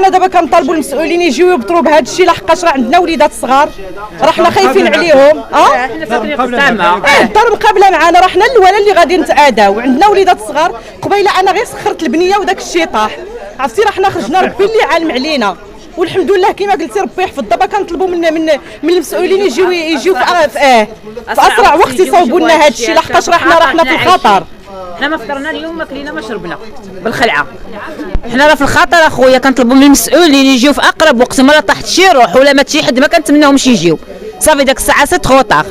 حنا دابا كنطالبوا المسؤولين يجيو يبطروا بهذا الشيء، لحقاش راه عندنا وليدات صغار، راه حنا خايفين عليهم. حنا ساكنين في السامه الدار مقابله معنا، راه حنا الاولى اللي غادي نتعاداو، عندنا وليدات صغار. قبيله انا غير سخرت البنيه وداك الشيء طاح، عرفتي راه حنا خرجنا ربي اللي عالم علينا، والحمد لله كما قلتي ربي يحفظ. دابا كنطلبوا من المسؤولين يجيو في اسرع وقت يصاوبوا لنا هذا الشيء، لحقاش راه حنا في الخطر. حنا ما فطرنا اليوم، ما كلينا ما شربنا بالخلعه، حنا راه في الخطر اخويا. كنطلبوا من المسؤولين يجيو في اقرب وقت، ما طاحت شي روح ولا مات شي حد ما كنتمناهمش يجيو، صافي داك الساعه 6 خوطاغ.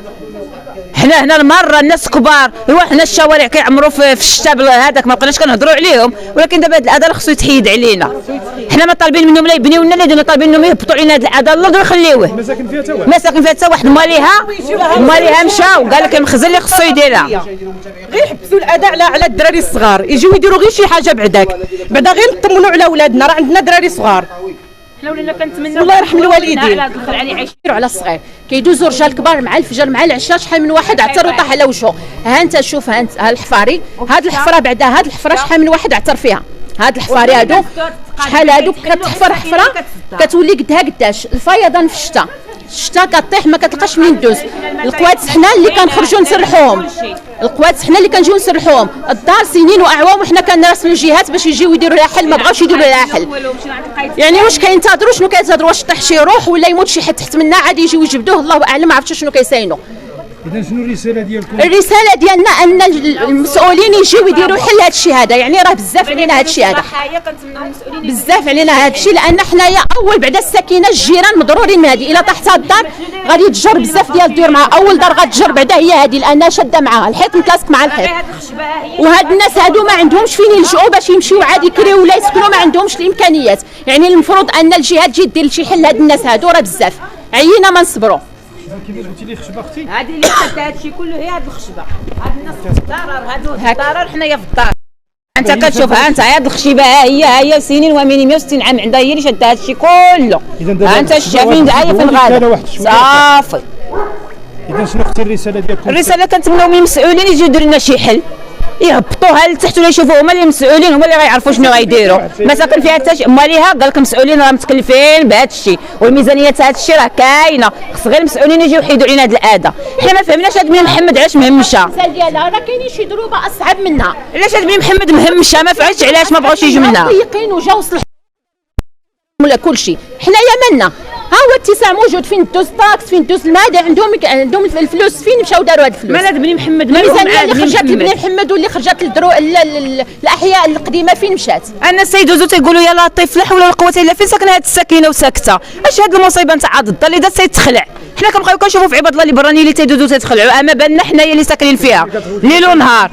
حنا هنا المره الناس كبار، ايوا حنا الشوارع كيعمروا في الشتاء هذاك ما بقيناش كنهضروا عليهم، ولكن دابا هذا الاذى خصو يتحيد علينا. حنا ما طالبين منهم لا يبنيو لنا لا يديروا، طالبين منهم يهبطوا علينا هذا الاذى، الله يخليوه. ما ساكن فيها حتى واحد، ماليها مشى وقال لك المخزن اللي خصو يديرها. غير يحبسوا الاذى على الدراري الصغار، يجيو يديروا غير شي حاجه بعدا غير نطمنوا على اولادنا، راه عندنا دراري صغار. حنا ولينا كنتمناو الله يرحم الوالدين على هذا الخلع اللي عايشين على الصغير. كيدوزوا رجال كبار مع الفجر مع العشاء، شحال من واحد عثر وطاح على وجهه. ها انت شوف، ها انت الحفاري، هاد الحفره بعدا هاد الحفره شحال من واحد عثر فيها. هاد الحفاري هادو شحال هادو كتحفر حفره كتولي قداش الفيضان في الشتاء كطيح ما كتلقاش منين دوز. القوات حنا اللي كنخرجوا نسرحوهم، القوات حنا اللي كنجيو نسرحوهم. الدار سنين واعوام وحنا كنراسلوا الجهات باش يجيو يديروا لها حل، ما بغاوش يديروا لها حل. يعني واش كينتظروا؟ شنو كينتظروا؟ واش طيح شي روح ولا يموت شي حد تحت منا عاد يجيو يجبدوه؟ الله اعلم، ما عرفتش شنو كيساينوا. اذا شنو الرساله ديالكم؟ الرساله ديالنا ان المسؤولين يجيو يديروا حل هذا الشيء هذا. يعني راه بزاف علينا هذا الشيء هذا، بزاف علينا هذا الشيء، لان حنايا اول بعدا الساكنه الجيران مضرورين من هذه. الا طاحت هذه الدار غادي تجر بزاف ديال الديور معها، اول دار غتجر بعدا هي هذه لانها شاده معها، الحيط متلاصق مع الحيط. وهاد الناس هادو ما عندهمش فين يلجؤوا باش يمشيو عادي يكريو ولا يسكنوا، ما عندهمش الامكانيات. يعني المفروض ان الجهات تجي دير شي حل لهاد الناس هادو، راه بزاف عيينا ما نصبروا. كيفاش قلتي لي خشبه اختي؟ هذه اللي خدت هذا الشيء كله هي هذه الخشبه، هاد الناس في الضرر، هادو في الضرر، حنايا في الدار. انت كتشوف ها انت هاد الخشبه هي سنين ومن 160 عام عندها، هي اللي شاده هذا الشيء كله. ها انت الشافين هي فين غادا صافي. اذا شنو اختي الرساله ديالكم؟ الرساله كنتمناو من المسؤولين يجيو يديروا لنا شي حل، يهبطوها لتحت ولا يشوفوا هما اللي مسؤولين، هما اللي غيعرفوا شنو غيديروا. ما ساكن فيها حتى شي، ماليها قال لك المسؤولين راه متكلفين بهذا الشيء، والميزانيه تاع هذا الشيء راه كاينه، خص غير المسؤولين يجيو يحيدوا علينا هذا الاذى. حنا ما فهمناش هاد بن محمد علاش مهمشه. المثال ديالها راه كاينين شي ضروبه اصعب منها. علاش هاد بن محمد مهمشه؟ ما فهمتش علاش ما بغاوش يجوا منها. ضيقين وجاو وصلوا ولا كل شيء. حنايا مالنا، ها هو الاتساع موجود، فين دوز طاكس، فين دوز الماء، عندهم الفلوس، فين مشاو داروا هاد الفلوس؟ مال هاد بن محمد الميزانيه اللي خرجت لبن محمد واللي خرجت الاحياء القديمه فين مشات؟ الناس تيدوزو تيقولوا يا لطيف لا حول ولا قوه الا فين ساكنه هاد السكينه وساكته. اش هاد المصيبه نتاع هاد الدار اللي دات تيتخلع؟ حنا كنبقاو كنشوفوا في عباد الله اللي برانيين اللي تيدوزو تيتخلعوا، اما بالنا حنايا اللي ساكنين فيها ليل ونهار.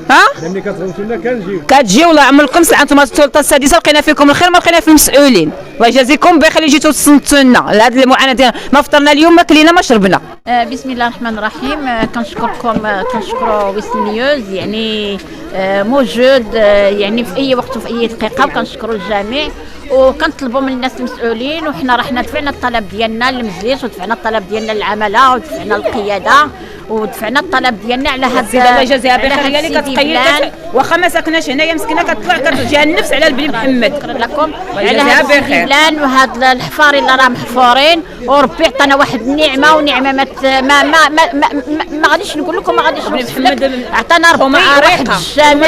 ها؟ ملي كتغوتوا لنا كنجيو. كتجيو الله يعمركم سلعه، انتم السلطه السادسه لقينا فيكم الخير، ما لقينا في المسؤولين. الله يجازيكم بخير اللي جيتوا تصنتوا لنا لهاد المعاناه ديالنا، ما فطرنا اليوم ما كلينا ما شربنا. بسم الله الرحمن الرحيم. كنشكركم، كنشكروا ويست نيوز يعني موجود يعني في اي وقت وفي اي دقيقه، وكنشكروا الجميع وكنطلبوا من الناس المسؤولين. وحنا رحنا دفعنا الطلب ديالنا للمجلس، ودفعنا الطلب ديالنا للعماله، ودفعنا للقياده، ودفعنا الطلب ديالنا على هاد الله يجازيها بخير، هي اللي كتقيد واخا ما ساكناش هنايا مسكينه كتطلع كتجيها النفس على البن محمد. شكرا لكم على هاد البلان وهاد الحفاري اللي راه محفورين، وربي عطانا واحد النعمه، ونعمه ما غاديش نقول لكم، ما غاديش عطانا ربي واحد الجامع،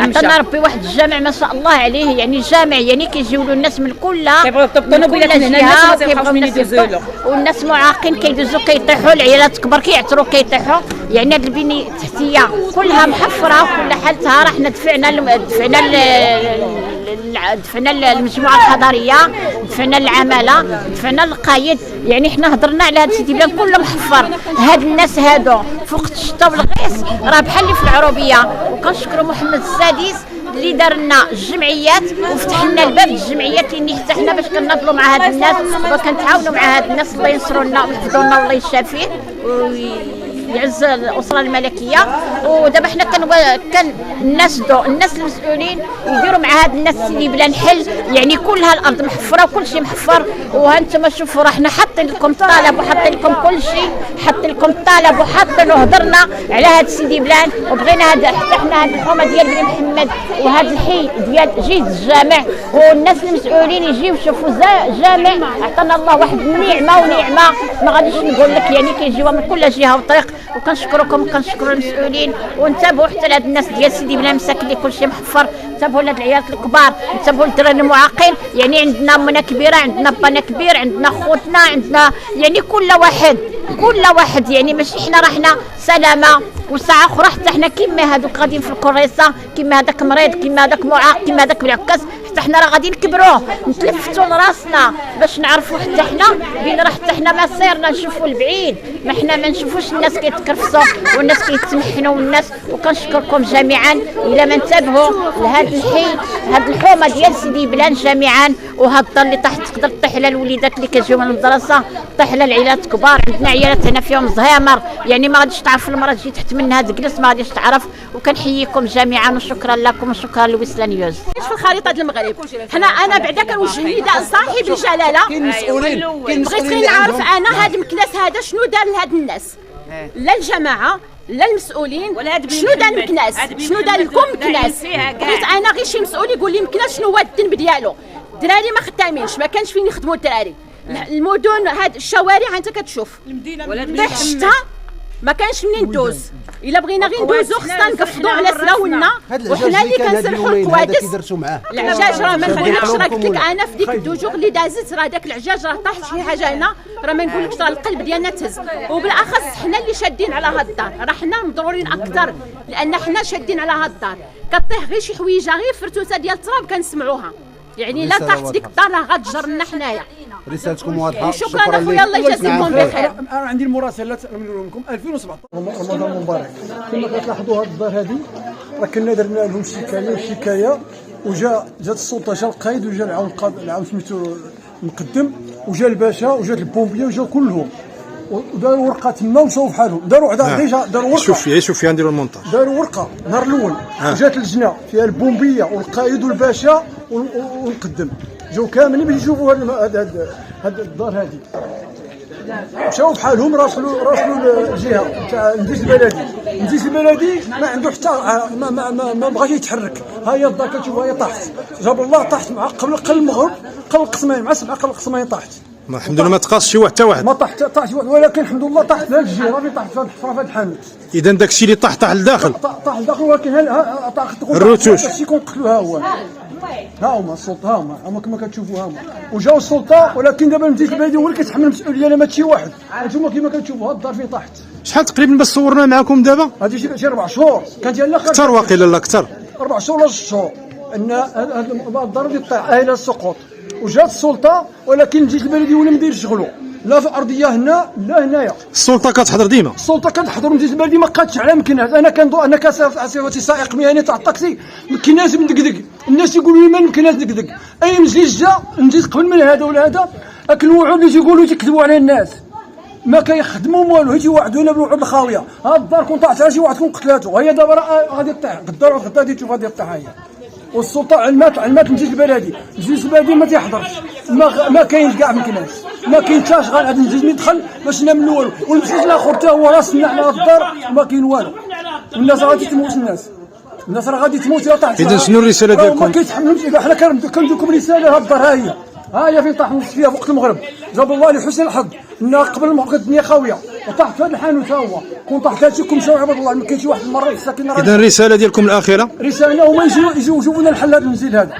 عطانا ربي واحد الجامع ما شاء الله عليه. يعني جامع يعني كيجيو له الناس من كل والناس معاقين كيدوزوا كيطيحوا، العيالات كبار كيعتروا كيطيحوا. يعني هاد البنيه التحتيه كلها محفره وكل حالتها. راه حنا دفعنا المجموعه الحضريه، دفعنا العماله، دفعنا القايد. يعني حنا هضرنا على هاد سيدي بلان كله محفر. هاد الناس هادو في وقت الشتاء والغيث راه بحال اللي في العروبيه. وكنشكروا محمد السادس اللي دار لنا الجمعيات وفتح لنا الباب الجمعيات اللي فتحنا باش كنناضلوا مع هاد الناس وكنتعاونوا مع هاد الناس. الله ينصروا لنا ويحفظوا لنا والله يشافيه يعز الاسره الملكيه. ودابا حنا كان الناس المسؤولين يديروا مع هاد الناس سيدي بلا نحل، يعني كلها الارض محفره وكل شيء محفر. وهانتم شوفوا راه حنا حاطين لكم الطلب وحاطين لكم كل شيء، حاطين لكم الطلب وحاطين وهضرنا على هاد سيدي بلان، وبغينا هاد حتى حنا هاد الحومه ديال بن محمد وهاد الحي ديال جيد الجامع والناس المسؤولين يجيو يشوفوا جامع. عطانا الله واحد النعمه ونعمه ما غاديش نقول لك، يعني كيجيوها من كل جهه وطريق. وكنشكركم وكنشكروا المسؤولين، ونتبعوا حتى لهاد الناس ديال سيدي بلان مساكن اللي كل شيء محفر، انتبهوا لهاد العيالات الكبار، انتبهوا للدراري المعاقين. يعني عندنا امنا كبيره، عندنا بانا كبير، عندنا خوتنا، عندنا يعني كل واحد يعني ماشي حنا راه حنا سلامه. وساعه اخرى حتى حنا كيما هذوك غاديين في الكريسه، كيما هذاك مريض، كيما هذاك معاق، كيما هذاك بالعكاز، حتى حنا راه غادي نكبروه نتلفتوا لراسنا باش نعرفوا حتى حنا بين راه حتى حنا مصيرنا نشوفوا البعيد، ما حنا ما نشوفوش الناس كيتكرفسوا والناس كيتمحنوا والناس. وكنشكركم جميعا الى ما انتبهوا لهذا الحي، هذه الحومه ديال سيدي بلان جميعا. وهاد الدار اللي تحت تقدر تطيح على الوليدات اللي كيجيو من المدرسه، تطيح على العيالات كبار. عندنا عيالات هنا فيهم زهامر، يعني ما غاديش تعرف المراه تجي تحت منها تجلس، ما غاديش تعرف. وكنحييكم جميعا وشكرا لكم وشكرا لويسلان نيوز. في الخريطه ديال المغرب انا بعدا كنوجه نداء صاحب الجلاله، بغيت غير نعرف انا هذا المكناس هذا شنو دار لهاد الناس، لا الجماعه لا المسؤولين، شنو دار المكناس، شنو دار لكم مكناس. بغيت انا غير شي مسؤول يقول لي مكناس شنو هو الذنب ديالو. الدراري ما خدامينش، ما كانش فين يخدموا الدراري. المدن هاد الشوارع انت كتشوف طيح الشتا ما كانش منين ندوز. الا بغينا غير ندوزو خصنا نقفضوا على سراولنا، وحنا اللي كنسرحوا الكوادس. العجاج راه ما خليناش، راه قلت لك انا في ديك الدوجوغ اللي دازت راه داك العجاج راه طاح شي حاجه هنا، راه ما نقولكش راه القلب ديالنا تهز. وبالاخص حنا اللي شادين على هاد الدار، راه حنا مضرورين اكثر لان حنا شادين على هاد الدار. كطيح غير شي حويجه غير فرتوسه ديال التراب كنسمعوها، يعني لا طاحت ديك الدار راه غتجر لنا حنايا. رسالتكم واضحه. شكرا اخويا الله يجازيكم بخير. انا عندي المراسلات نقول لكم 2017 رمضان مبارك. كما كتلاحظوا هذه الدار هذه راه كنا درنا لهم شكايه وجات السلطه، جا القايد وجا العون سميتو المقدم وجا الباشا وجات البومبيه وجاو كلهم وداروا ورقه تما ومشاو بحالهم. داروا ديجا داروا ورقه. شوف فيها نديروا المونتاج. داروا ورقه النهار الاول جات اللجنه فيها البومبيه والقائد والباشا والمقدم، جاو كاملين باش يشوفوا هاد الدار هذه. مشاو بحالهم راسلوا الجهه تاع المجلس البلدي ما عنده حتى ما بغاش يتحرك. ها هي الدار كتشوفها هي طاحت، جاب الله طاحت مع قبل المغرب قبل القسمين مع 7 قبل القسمين طاحت. الحمد لله ما تقاصش شي حتى واحد. ما طاحت واحد، ولكن الحمد لله طاحت في هذه الجهه اللي طاحت في هذه الحفره في هذا الحانوت. اذا داك الشيء اللي طاح لداخل. طاح لداخل، ولكن الرتوش داك الشيء كنقتلوها هو. ها هما السلطه، ها هما كما كتشوفوا، ها هما وجاو السلطه، ولكن دابا المجلس البلدي هو اللي كيتحمل المسؤوليه، ما شي واحد. انتم كما كتشوفوا هاد الدار فين طاحت. شحال تقريبا باش صورنا معكم دابا؟ هذه شي 4 شهور كانت يلاه اكثر واقيلا، لا اكثر 4 شهور ولا 6 شهور ان هاد الدار اللي طاح الى السقوط. وجات السلطه، ولكن المجلس البلدي ولا مدير شغلو، لا في ارضيه هنا لا هنايا. السلطه كتحضر ديما، السلطه كتحضر، المجلس البلدي ما قادش على مكناس. انا كصفتي سائق مهني تاع الطاكسي مكناس مدقدق، الناس يقولوا لي ما مكناس دقدق. اي مجلس جا المجلس قبل من هذا ولا هذا، هاك الوعود اللي تيقولوا تيكذبوا على الناس ما كيخدموا والو، هي تيوعدونا بالوعود الخاويه. هاد الدار كون طاحت على شي واحد كون قتلاته، هي دابا راه غادي تطيح غدا غادي تشوف غادي تطيح هي. والسلطه علمات المجلس البلدي، المجلس البلدي ما تيحضرش، ما كاينش كاع مكناس، ما كاين حتى شغال. هذا المجلس يدخل باش نعملوا والو، والمجلس الاخر حتى هو راسنا على الدار ما كاين والو. والناس غادي تموت، الناس راه غادي تموت. اذا شنو الرساله ديالكم؟ ما كيتحملوش. حنا كنديركم رساله، هاد الدار ها هي فين طاح فيها وقت المغرب. جاب الله لحسن الحظ ان قبل المغرب الدنيا خاويه وطاحت في هذا الحانوت. ها هو كون طاحت هادشي كون مشاو عباد الله، ما كاين شي واحد المره ساكن. اذا الرساله ديالكم الاخيره؟ رساله هما يجيو يشوفونا الحل هذا المنزل هذا.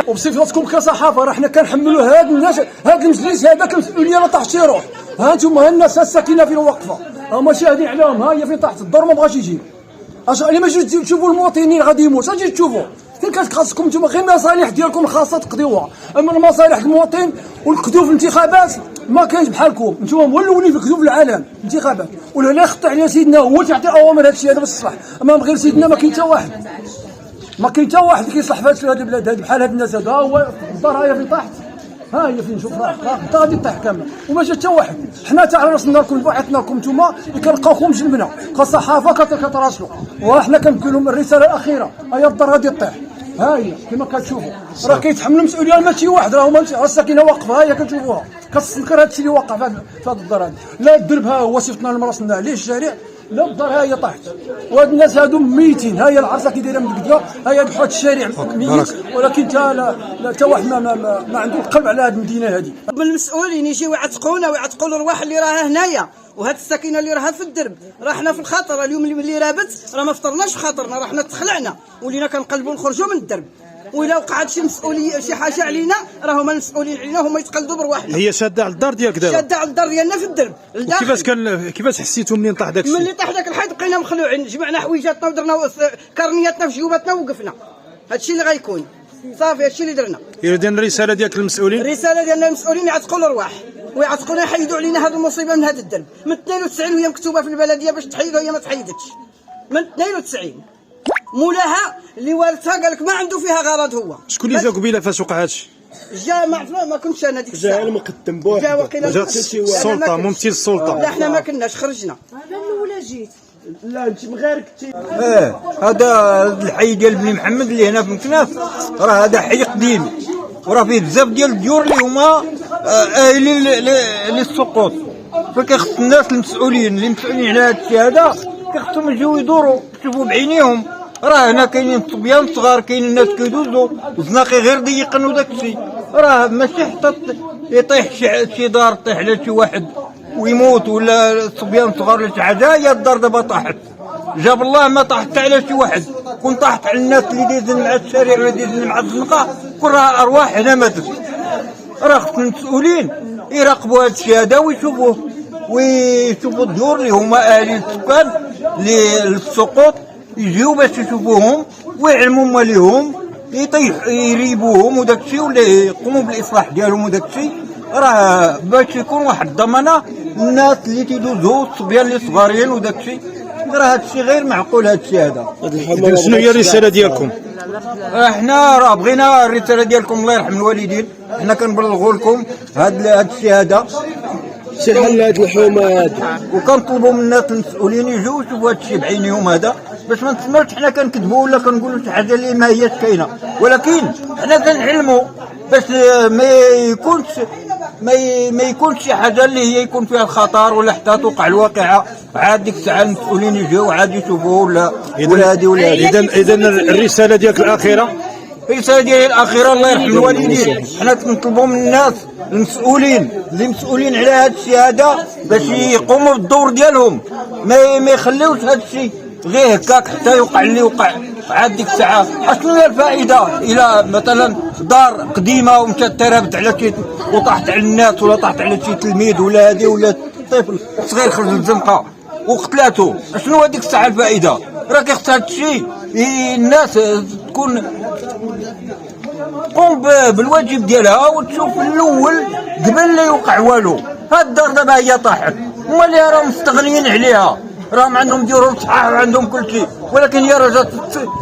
وبصفتكم كصحافه راه حنا كنحملوا هاد الناس، هاد المجلس هذاك المسؤوليه لا طاحت يروح. ها انتم الناس الساكنه فين واقفه، هما شاهدين عليهم. ها هي فين طاحت الدار، ما بغاش يجي. اش اللي ما جيتوا تشوفوا المواطنين غادي يموت، اجي تشوفوا فين خاصكم نتوما غير المصالح ديالكم الخاصه تقضيوها. اما المصالح المواطن والكذوب في الانتخابات ما كاينش بحالكم. نتوما هو الاولين في الكذوب في العالم الانتخابات، ولا يخطئ علينا سيدنا هو تعطي اوامر هذا الشيء هذا باش تصلح. اما من غير سيدنا ما كاين حتى واحد، اللي كيصلح في هذه البلاد هذه بحال هاد الناس. هذا هو الدار هي فين طاحت. ها هي فين نشوف راه غادي طيح كامله وما جا حتى واحد. حنا تاع راسنا لكم بعثنا لكم نتوما كنلقاوكم جنبنا كصحافه كتراسلوا وحنا كنقول لهم الرساله الاخيره هي الدار غادي طيح. ها هي كما كتشوفوا راه كيتحمل المسؤوليه ماشي واحد راه هما الساكنه واقفه ها هي كتشوفوها كتستنكر هذا الشيء اللي واقع في هذا الدار هذا. لا الدرب ها هو صيفطنا لمراسنا عليه الشارع لا الدار ها هي طاحت وهاد الناس هادو ميتين. ها هي العرسه كي دايره مدقدقه ها هي بحال الشارع ميت ولكن تا واحد ما عنده القلب على هاد المدينه هذه. المسؤولين يجيو يعتقونا ويعتقوا الارواح اللي راها هنايا وهاد الساكنه اللي راها في الدرب راه حنا في الخطر. اليوم اللي رابت راه ما فطرناش في خاطرنا راه حنا تخلعنا ولينا كنقلبوا نخرجوا من الدرب. وإلا وقعت شي مسؤوليه شي حاجه علينا راه هما المسؤولين علينا هما يتقلدوا برواحنا. هي شاده على الدار ديالك دابا؟ شاده على الدار ديالنا في الدرب. كيفاش حسيتوا منين طاح داك الشيء؟ ملي طاح داك الحيط بقينا مخلوعين جمعنا حويجاتنا ودرنا كارنياتنا في جيوباتنا ووقفنا. هادشي اللي غيكون صافي هادشي اللي درنا. اذا الرساله ديالك للمسؤولين؟ الرساله ديالنا للمسؤولين يعتقوا الارواح ويعتقونا يحيدوا علينا هذه المصيبه من هذا الدرب. من 92 وهي مكتوبه في البلديه باش تحيدوا هي ما تحيدتش. من 92 مولاها اللي وارثها قال لك ما عنده فيها غرض هو. شكون اللي جا قبيله فاش وقع هادشي؟ جا ما كنتش انا ديك الساعه. جا المقدم بوحدو. جا وقيله السلطه ممثل السلطه. لا حنا ما كناش خرجنا. انا الاولى جيت. لا انت مغارك هذا الحي ديال بني محمد اللي هنا في مكناس راه هذا حي قديم وراه فيه بزاف ديال الديور اللي هما اهلين للسقوط. فكيخص الناس المسؤولين اللي مسؤولين على هذا الشيء هذا كيخصهم يجيو يدوروا يشوفوا بعينيهم. راه هنا كاينين صبيان صغار كاين الناس كيدوزوا وزناقي غير ضيقن وداك الشيء راه ماشي حتى يطيح شي دار طيح على شي واحد ويموت ولا صبيان صغار ولا شي حاجه. هي الدار دابا طاحت جاب الله ما طاحت على شي واحد. كون طاحت على الناس اللي دايزين مع الشارع ولا دايزين مع الزنقه كون راه ارواح هنا ماتت. راه خص المسؤولين يراقبوا هذا الشيء هذا ويشوفوه ويشوفوا الدور اللي هما اهالي السكان للسقوط يجيو باش يشوفوهم ويعلموا ماليهم يريبوهم وداك الشيء ولا يقوموا بالاصلاح ديالهم وداك الشيء. راه باش يكون واحد الضمانه للناس اللي تيدوزوا الصبيان اللي صغارين وداك الشيء. راه هذا الشيء غير معقول هذا الشيء هذا. اذا شنو هي الرساله ديالكم؟ احنا راه بغينا الرساله ديالكم الله يرحم الوالدين. حنا كنبلغوا لكم هذا الشيء هذا شي حل هاد الحومه هادي وكنطلبوا من الناس المسؤولين يجوا يشوفوا هذا الشيء بعينيهم هذا باش ما نتسناوش حنا كنكذبوا ولا كنقولوا شي حاجه اللي ما هياش كاينه. ولكن حنا كنعلموا باش ما يكونش شي حاجه اللي هي يكون فيها الخطر ولا حتى توقع الواقعه عاد ديك الساعه المسؤولين يجيو عاد يشوفوا ولا هادي ولا هادي. اذا الرساله ديالك الاخيره؟ الرساله ديالي الاخيره الله يرحم الوالدين. حنا كنطلبوا من الناس المسؤولين اللي مسؤولين على هذا الشيء هذا باش يقوموا بالدور ديالهم ما يخليوش هذا الشيء غير هكاك حتى يوقع اللي وقع عاد ديك الساعه. شنو هي الفائده الى مثلا دار قديمه ومشات ترابت على شي وطاحت على الناس ولا طاحت على شي تلميذ ولا هذه ولا طفل صغير خرج للزنقه وقتلاته؟ شنو هذيك الساعه الفائده؟ راه كيخص هذا الشيء الناس تكون تقوم بالواجب ديالها وتشوف الاول قبل لا يوقع والو. هاد الدار دابا هي طاحت هما اللي راهم مستغنيين عليها راهم عندهم ديورهم صحاح وعندهم كل شيء ولكن هي راه جات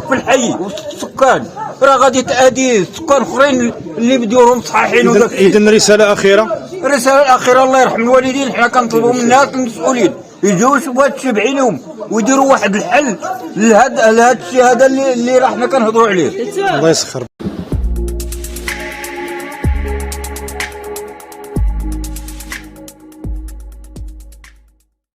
في الحي وسط السكان راه غادي تأذي السكان اخرين اللي بديورهم صحاحين. اذا رساله اخيره؟ الرساله الاخيره الله يرحم الوالدين. حنا كنطلبوا من الناس المسؤولين يجيو يشوفوا هذا الشيء بعينهم ويديروا واحد الحل لهذا الشيء هذا اللي راه حنا كنهضروا عليه. الله يسخر.